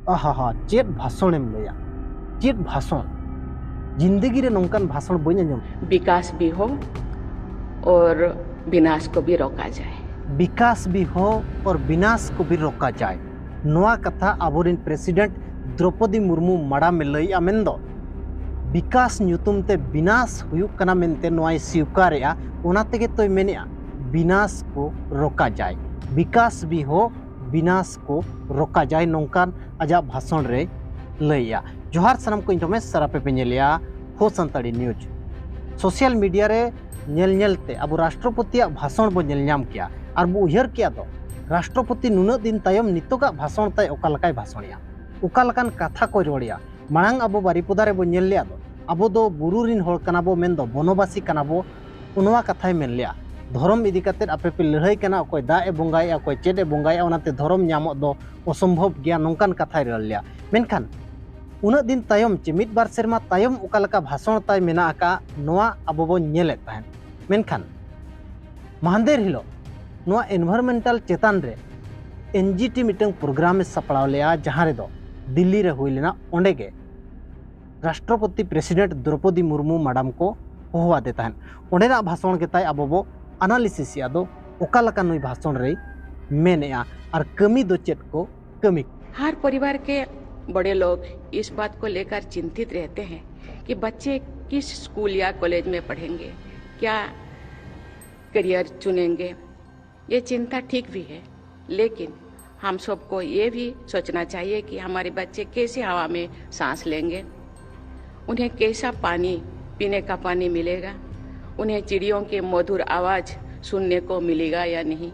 आहा चेत भाषण लैया चेत भाषण जिंदगी रे नौकान भाषण बन आंजम। विकास भी हो और विनाश को भी रोका जाए। विकास भी हो और विनाश को भी रोका जाए। नोआ कथा आबोरिन प्रेसिडेंट द्रौपदी मुर्मू माड़ा में लैया मेंदो विकास ᱧᱩᱛᱩᱢ ते विनाश हुयुक कना मेनते नोआय स्वीकारेया ओना तेगे तोय मेनेया विनाश को रोका जाए। विकास भी हो विनाश को रोका जाए नौकान आजा भाषण रे लैया। जोहार सनम को इंटरमेस सरापे पे नेलिया हो संताड़ी न्यूज सोशल मीडिया रे नेल नेलते अब राष्ट्रपति भाषण बो नेल नाम किया और बो उयहर किया दो राष्ट्रपति नुना दिन तायम नितोगा भाषण ताय ओका लकाय भाषणिया ओका लकान कथा को रोड़िया मांग अब बारिपदा रे बो नेल लिया दो अब दो बुरु रिन होड़ कना बो मेन दो बनवासी कना बो उनवा कथाय मेन लिया धर्म इदी काते आपे पे लड़ाई कना अकोय दा ए बंगाय अकोय चेड ए बंगाय ओनाते धर्म न्यामो दो असंभव गया नौकान कथाय रल लिया मेनखान उना दिन तायम चे मिद बार सेरमा तायम ओका लका भाषण ताय मेना आका नोआ अब बो नेले ताहेन मेनखान महांदेर हिलो नोआ एनवायरमेंटल चेतान रे एनजीटी मिटंग प्रोग्राम में सपड़ाव लिया जहां रे दो दिल्ली रे हुई लेना ओंडे गे राष्ट्रपति प्रेसिडेंट द्रौपदी मुर्मू मैडम को होवा देता है ओंडेना भाषण के ताय अब बो एनालिसिस या दो ओका लका नुई भाषण रे मेनेया और कमी दो चेत को कमी। हर परिवार के बड़े लोग इस बात को लेकर चिंतित रहते हैं कि बच्चे किस स्कूल या कॉलेज में पढ़ेंगे, क्या करियर चुनेंगे। ये चिंता ठीक भी है, लेकिन हम सबको ये भी सोचना चाहिए कि हमारे बच्चे कैसे हवा में सांस लेंगे, उन्हें कैसा पानी पीने का पानी मिलेगा, उन्हें चिड़ियों के मधुर आवाज़ सुनने को मिलेगा या नहीं,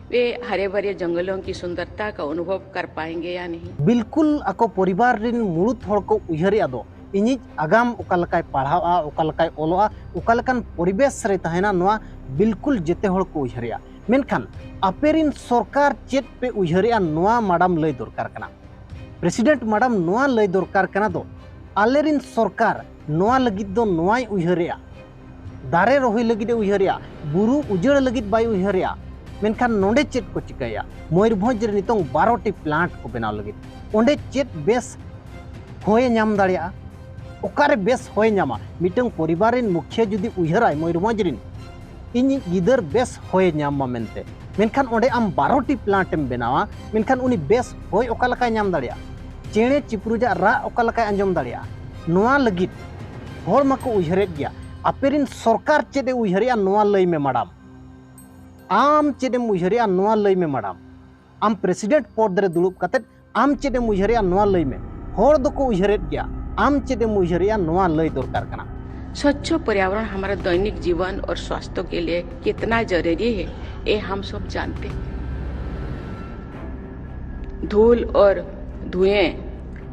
वे हरे भरे जंगलों की सुंदरता का अनुभव कर पाएंगे या नहीं। बिल्कुल अको परिवार रिन मुरुत होड़ को उयहरिया दो इनिज आगाम ओका लकाय पढ़ावा ओका लकाय ओलोआ ओका लकान परिवेश रे तहेना नोआ बिल्कुल जेते होड़ को उयहरिया मेनखान आपेरिन सरकार चेत पे उयहरिया नोआ मैडम लय दरकार कना प्रेसिडेंट मैडम नोआ लय दरकार कना दो आलेरिन सरकार नोआ लगिद दो नोआय उयहरिया दारे रोहई लगिद उयहरिया बुरु उजड़ लगिद बाय उयहरिया मेनखान नोंडे चेत को चिकाया मयूरभंज रे नितों 12टी प्लांट को बनाव लगिद ओंडे चेत बेस होय नाम दाड़िया ओकारे बेस होय नामा मिटंग परिवार रिन मुखिया जुदी उयहराय मयूरभंज रिन इन गिदर बेस होय नाम मेनते मेनखान ओंडे आम 12टी प्लांट एम बनावा मेनखान उनी बेस होय ओका लकाय नाम दाड़िया चेणे चिपरुजा रा ओका लकाय अंजम दाड़िया नोआ लगिद होड़ माको उयहरेद गया आपेरिन सरकार चेदे उयहरिया नोआ लय में मैडम आम चेदेम उयहरिया नोआ लय में मैडम आम प्रेसिडेंट पद रे दुलुब कतेद आम चेदेम उयहरिया नोआ लय में होड़ दो को उयहरेद गया आम चेदेम उयहरिया नोआ लय दरकार कना। स्वच्छ पर्यावरण हमारे दैनिक जीवन और स्वास्थ्य के लिए कितना जरूरी है ये हम सब जानते हैं। धूल और धुएं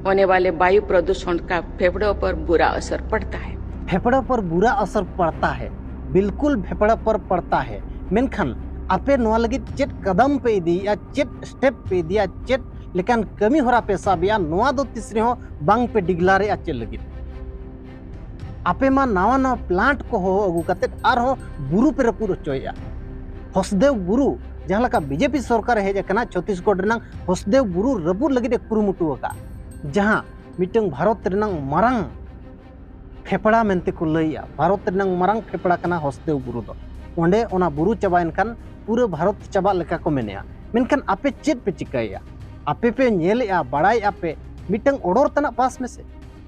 होने वाले वायु प्रदूषण का फेफड़ों पर बुरा असर पड़ता है। फेफड़ों पर बुरा असर पड़ता है, बिल्कुल फेफड़ा पर पड़ता है। मेनखान आपे नोआ लगिद चेत कदम पे इदी या चेत स्टेप पे इदी या चेत लेकिन कमी होरा पे साबिया नोआ दो तीसरे हो बांग पे डिगलारे आचे लगिद आपे मा नावा नावा प्लांट को हो अगु कते आर हो बुरु पे रपुर होचोया हसदेव बुरु जहां लका बीजेपी सरकार हेज कना छत्तीसगढ़ रनंग हसदेव बुरु रपुर लगिद कुरुमुटु का जहां मिटंग भारत रनंग मारंग फेफड़ा मेनते को लैया भारत रनंग मारंग फेफड़ा कना हसदेव बुरु दो ओंडे ओना बुरु चाबायन खान पूरा भारत चाबा लेका को मेनेया मेनखान आपे चेत पे चिकाया आपे पे नेलेया बड़ाई आपे मिटंग ओडोर तना पास में से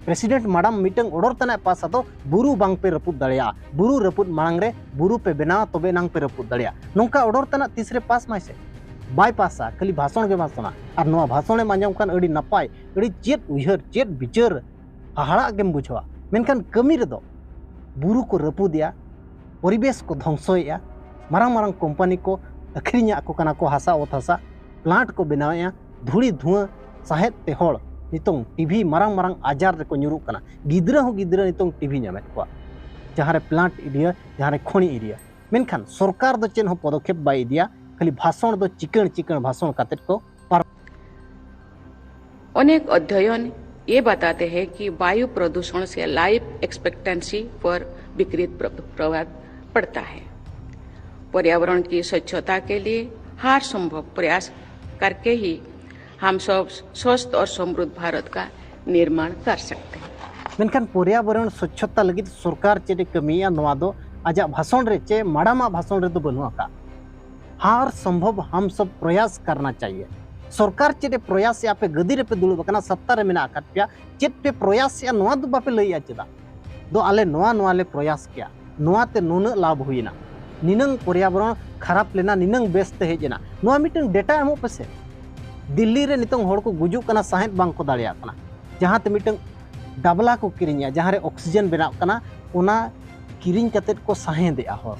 प्रेसिडेंट मैडम मिटंग ओडोर तना पास तो बुरु बांग पे रपुद दड़िया बुरु रपुद मांग रे बुरु पे बेना तबे नांग पे रपुद दड़िया नोंका ओडोर तना तीसरे पास माइसे बाय पासा खाली भाषण के भाषण और नोआ भाषण मांजम खान अड़ी नपाय अड़ी चेत उयहर चेत विचार हाहाड़ा गेम बुझवा मेनखान कमी रे दो बुरु को रपुदिया परिवेश को ध्वंसया मारंग मारंग कंपनी को अखरीना को कना को हासा ओत हासा प्लांट को बनाया धूड़ी धुआं साहेद ते होड़ नितों टीवी मारंग मारंग आजार रे को ᱧᱩᱨᱩᱜ कना गिद्रा हो गिद्रा नितों टीवी ᱧᱟᱢᱮᱫ ᱠᱚᱣᱟ जहाँ रे प्लांट इडिया जहाँ रे खनि इडिया मेनखान सरकार दो चेन हो पदक्षेप बाय इडिया खाली भाषण दो चिकन चिकन भाषण कातेट को अनेक अध्ययन ये बताते हैं कि वायु प्रदूषण से लाइफ एक्सपेक्टेंसी पर विपरीत प्रभाव पड़ता है। पर्यावरण की स्वच्छता के लिए हर संभव प्रयास करके ही हम सब स्वस्थ और समृद्ध भारत का निर्माण कर सकते हैं। मेनखान पर्यावरण स्वच्छता लगित सरकार चेडे कमिया नोआ दो आजा भाषण रे चे माड़ामा भाषण रे तो बनुआ का। हर संभव हम सब प्रयास करना चाहिए। सरकार चेडे प्रयास या पे गदी रे पे दुलुब कना सत्ता रे मेना आकात पे चेत पे प्रयास या नोआ दो बापे लइया चेदा दो आले नोआ ले प्रयास किया नोआ ते नुन लाभ हुईना निनंग पर्यावरण खराब लेना निनंग बेस्ट हेजना नोआ मिटंग डेटा एमो पसे दिल्ली रे नितंग होड़ को गुजुक कना साहेत बांग को दाड़िया कना जहां ते मिटंग डाबला को किरिnya जहां रे ऑक्सीजन बनाव कना ओना किरिंग कतेत को साहे देआ होड़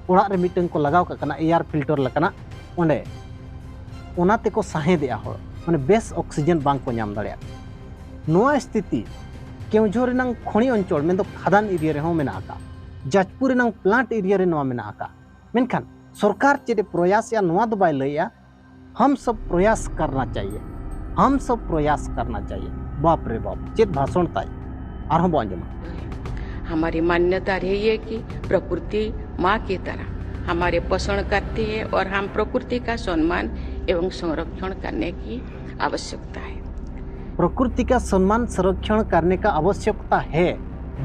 ओड़ा रे मिटंग को लगाव कना एयर फिल्टर लकना ओंडे ओना ते को साहे देआ होड़ माने बेस ऑक्सीजन बांग को नाम दाड़िया नोआ स्थिति केउझोर रेनांग खणी अंचल मेन दो खादान एरिया रे हो मेना आका जाजपुर रेनांग प्लांट एरिया रे नोआ मेना आका मेनखान सरकार चेडे प्रयास या नोआ दो बाय लइया हम सब प्रयास करना चाहिए। हम सब प्रयास करना चाहिए। बाप रे बाप चेत भाषण ताई आरहों बो अंजमा। हमारी मान्यता रही है कि प्रकृति माँ की तरह हमारे पोषण करती है और हम प्रकृति का सम्मान एवं संरक्षण करने की आवश्यकता है। प्रकृति का सम्मान संरक्षण करने का आवश्यकता है,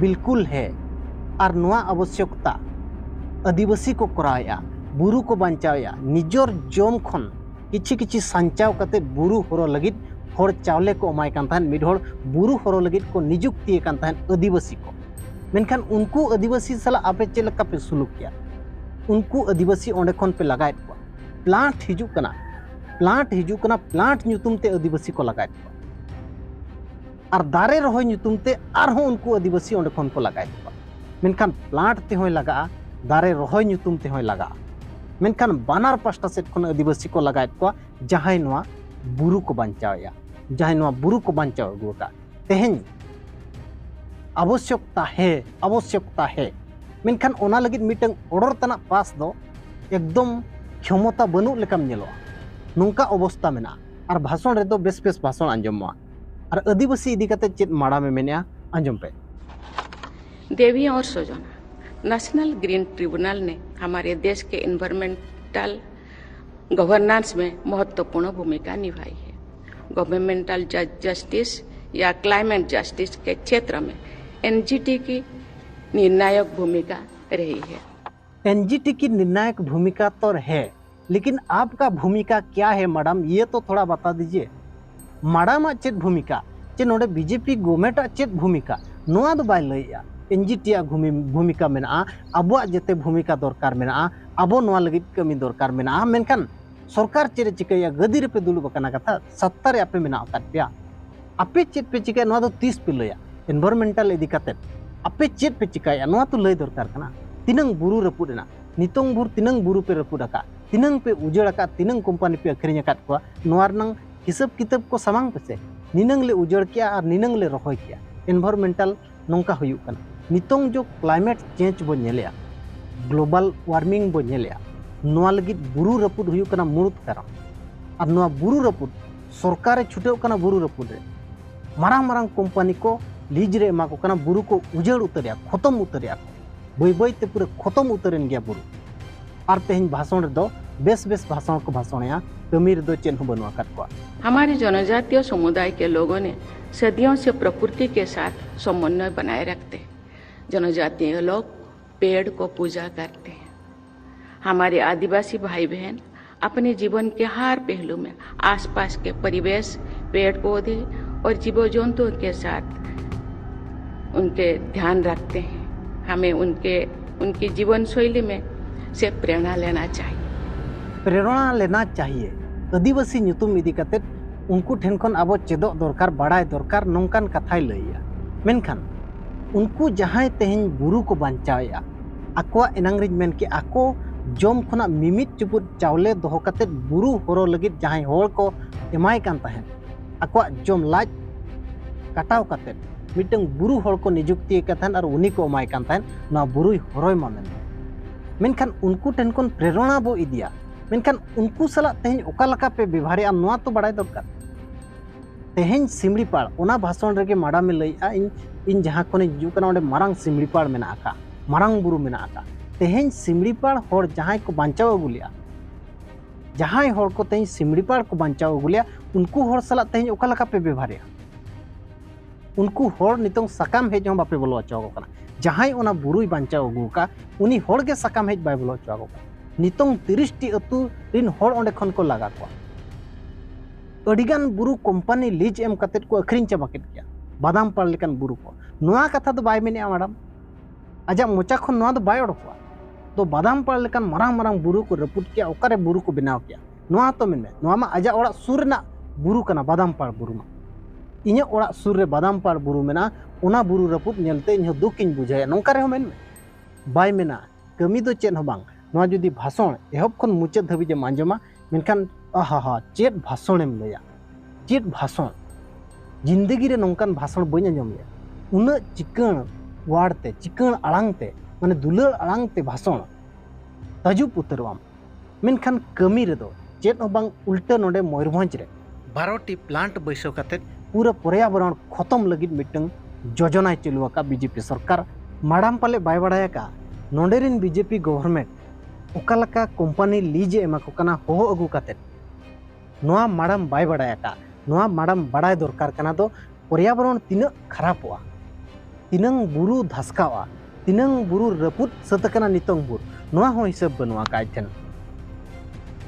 बिल्कुल है। और नोआ आवश्यकता आदिवासी को कराया बुरु को बचाया निजोर जोम खन किछि किछि संचाव कते बुरु होरो लगित होड़ चावले को अमाय कान थान मिड होड़ बुरु होरो लगित को नियुक्ति कान थान आदिवासी को मेनखान उनको आदिवासी सला आपे चेलका पे सुलूक किया उनको आदिवासी ओंडे खन पे लगायत को प्लांट हिजुक कना प्लांट ᱧᱩᱛᱩᱢ ते आदिवासी को लगायत को और दारे रहोय ᱧᱩᱛᱩᱢ ते आरहों उनको आदिवासी ओंडे खन को लगायत को मेनखान प्लांट ते होय लगा दारे रहोय ᱧᱩᱛᱩᱢ ते होय लगा मेनखान बानार पास्टा सेट खन आदिवासी को लगायत को जहां नोआ बुरु को बचावया जहां नोआ बुरु को बचाव अगु का तेहेन आवश्यकता है मेनखान ओना लगित मिटंग ऑर्डर तना पास दो एकदम क्षमता बनु लेकाम नेलो नोंका अवस्था मेना और भाषण रे दो बेस भाषण आंजमवा और आदिवासी इदी कते चेत माड़ा में मेनिया आंजम पे। देवी और सोजना नेशनल ग्रीन ट्रिब्यूनल ने हमारे देश के एनवायरमेंटल गवर्नेंस में महत्वपूर्ण भूमिका निभाई है। गवर्नमेंटल जस्टिस या क्लाइमेट जस्टिस के क्षेत्र में एनजीटी की निर्णायक भूमिका रही है। एनजीटी की निर्णायक भूमिका तो है, लेकिन आपका भूमिका क्या है मैडम, ये तो थोड़ा बता दीजिए। मैडम चेत भूमिका चे नोडे बीजेपी गवर्नमेंट चेत भूमिका नोआ दो बाय लइया एनजीटी भूमिका मेना आबो जेते भूमिका दरकार मेना आबो नोआ लगित कमी दरकार मेना मेनखान सरकार चेरे चिकैया गदी रे पे दुलुब कना कथा सत्ता रे आपे मेना अकात पेया आपे चेत पे चिकाय नोआ दो 30 पे लइया एनवायरमेंटल इदी काते आपे चेत पे चिकाया नोआ तो लय दरकार कना तिनंग बुरु रपुडना नितोंग बुर तिनंग बुरु पे रपुडका तिनंग पे उजड़का तिनंग कंपनी पे अखरिñ अकात को नोआ रनंग हिसाब किताब को सामांग पे निनंग ले उजड़ किया और निनंग ले रहोय किया एनवायरमेंटल नोंका हुयुक कना नितोंग जो क्लाइमेट चेंज बो नेलेया ग्लोबल वार्मिंग बो नेलेया नोआ लगित बुरु रपुड हुयुक कना मुरुत कारण और नोआ बुरु रपुड सरकार छुटेव कना बुरु रपुड रे मारांग मारांग कंपनी को लीज रे एमा को कना बुरु को उजड़ उतरिया खत्म उतरिया बई बई ते पूरे खत्म उतरेन गया बुरु और तेहन भाषण रे दो बेस भाषण को भाषणया कमी रे दो चेन हो बनवा काट को। हमारे जनजातीय समुदाय के लोगों ने सदियों से प्रकृति के साथ समन्वय बनाए रखते हैं। जनजातीय लोग पेड़ को पूजा करते हैं। हमारे आदिवासी भाई बहन अपने जीवन के हर पहलू में आसपास के परिवेश पेड़ पौधे और जीव जंतुओं के साथ उनके ध्यान रखते हैं। हमें उनकी जीवन शैली में से प्रेरणा लेना चाहिए। आदिवासी ᱧᱩᱛᱩᱢ इदी कते उनको ठेन खन आबो चेदो दरकार बाड़ाय दरकार नोंकान कथाय लइया मेनखान उनको जहां तेहन बुरु को बचाया आको एनांगरिज मेन के आको जम खना मिमित चुपुट चावले दोहो कते बुरु होरो लगित जहां होड़ को एमाय कान ताहेन आको जम लाज काटाव कते मिटंग बुरु होड़ को नियुक्ति कथन और उनी को एमाय कान ताहेन ना बुरु होरोय मामेन मेनखान उनको ठेन खन प्रेरणा बो इदिया मेनखान उनको सला तेहन ओका लका पे व्यवहारिया नोआ तो बाड़ाय दरकार तेहन सिमड़ीपाड़ ओना भाषण रेगे माड़ा में लइया इन जहां कोने हिजुक कना ओंडे मारांग सिमड़ीपाड़ मेना आका मारांग बुरु मेना आका तेहन सिमड़ीपाड़ होड़ जहां को बांचाव अगुलिया जहां हर को तेज सिमड़ीपाड़ को बांचाव अगुलिया उनको हर सला तेज ओका लका पे व्यवहार उनको हर नितों सकाम हेज बापे बोलो अचोगो जहां ओना बुरुई बांचाव अगुका उनी हर के सकाम हेज बाय बोलो अचोगो नितों 30 टी अतु रिन हर ओंडे खन को लगा को अडिगान बुरु कंपनी लीज एम कतेट को अखरिन चाबा केट गया बादाम पाड़ लेकान बुरु को नोआ कथा तो बाय मेने मैडम आजा मोचा खन नोआ तो बाय ओडकोआ तो बादाम पाड़ लेकान मारांग मारांग बुरु को रपुट किया ओकारे बुरु को बनाव किया नोआ तो मेने नोआ मा आजा ओड़ा सुर ना बुरु कना बादाम पाड़ बुरु मा इन्हें ओड़ा सुर रे बादाम पाड़ बुरु मेना ओना बुरु रपुट नेलते इन्हें दुखिन बुझाया नोंका रे मेन बाय मेना कमी दो चेन हो बांग नोआ जुदी भाषण एहब खन मुचाद धाबी जे मांजमा मेनखान आहा चेत भाषण एम लया चेत भाषण जिंदगी रे नोंकान भाषण बई आंजम ले उना चिकन वाड़ते चिकन आड़ांगते माने दुलर आड़ांगते भाषण तजुब उतरवाम मेनखान कमी रे दो चेत हो बांग उल्टा नोडे मयूरभंज रे 12 टी प्लांट बैसव काते पूरा पर्यावरण खत्म लगित मिटंग योजना चलुआका बीजेपी सरकार माडाम पाले बाय बाड़ाया का नोडेरिन बीजेपी गवर्नमेंट ओकालका कंपनी लीज एमा को कना हो अगु काते नोआ माडाम बाय बाड़ाया का नोआ माडाम बाड़ाय दरकार कना दो पर्यावरण तिना खराबवा तिनंग बुरु धसकावा तिनंग बुरु रपुत सतकना नितंग बुर नोआ हो हिसाब बनवा काइथेन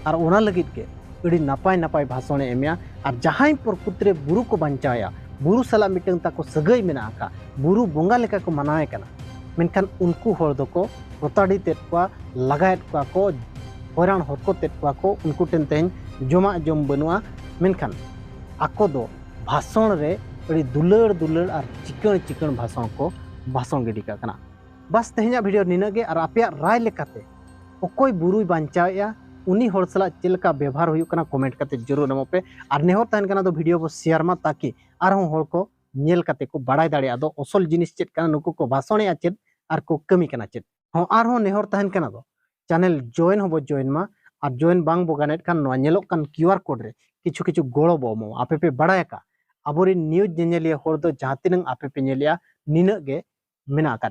और ओना लगित के अड़ी नापाय नापाय भाषण एमिया और जहां प्रकृति बुरु को बांचाया बुरु सला मिटंग ताको सगई मेना का बुरु बोंगा लेका को मनाए कना मेनखान उनको हर दको रोताड़ी तेट को लगायत को हैरान हरकत तेट को उनको टेन तेन जमा जम बनुआ मेनखान आको दो भाषण रे अड़ी दुलड़ दुलड़ और चिकन चिकन भाषण को भाषण गिडी का कना बस तेहना वीडियो निनागे और आपे राय लेकाते ओकोय बुरुई बांचाया उनी हर सला चेलका व्यवहार हुई कना कमेंट करते जरूर नमो पे और नेहर तहन कना तो वीडियो को शेयर मा ताकि आरहों हर को नेल काते को बाड़ाय दाड़े दो असल जिनिस चेत कना नुकु को भाषण चेत और को कमी कना चेत हों आरहों नेहर तहन कना दो चैनल जॉइन होबो जॉइन मा और जॉइन बांग बोगानेट खान नोआ नेलोक कान क्यूआर कोड रे किछु किछु गोड़ो बो मो आपे पे बाड़ाय का अबोरी न्यूज जेनेलिया हर दो जहां तिनंग आपे पे नेलिया निना गे मेना का